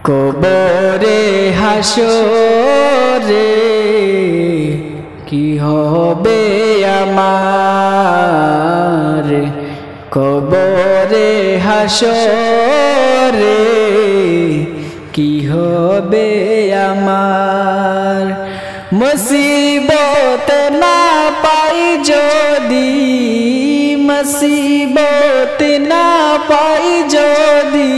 কবরে হাসরে কি হবে আমার, কবরে হাসরে কি হবে আমার। মুসিবত না পাই যদি, মুসিবত না পাই যদি,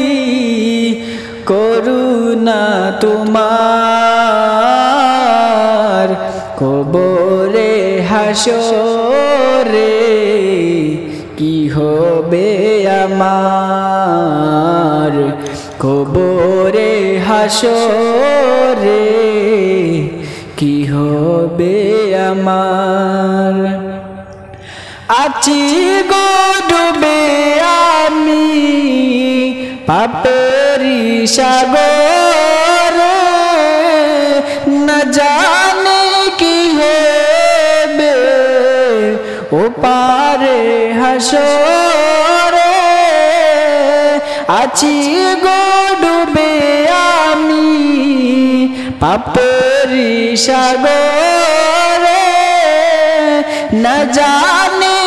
করুণা তোমার, কবরে হাসরে কি হবে আমার, কবরে হাসরে কি হবে আমার। আছি গো ডুবে আমি পাপেরি সাগরে, না জানি কি হবে ও পারে হাসরে। আছি গো ডুবে আমি পাপেরি সাগরে, না জানি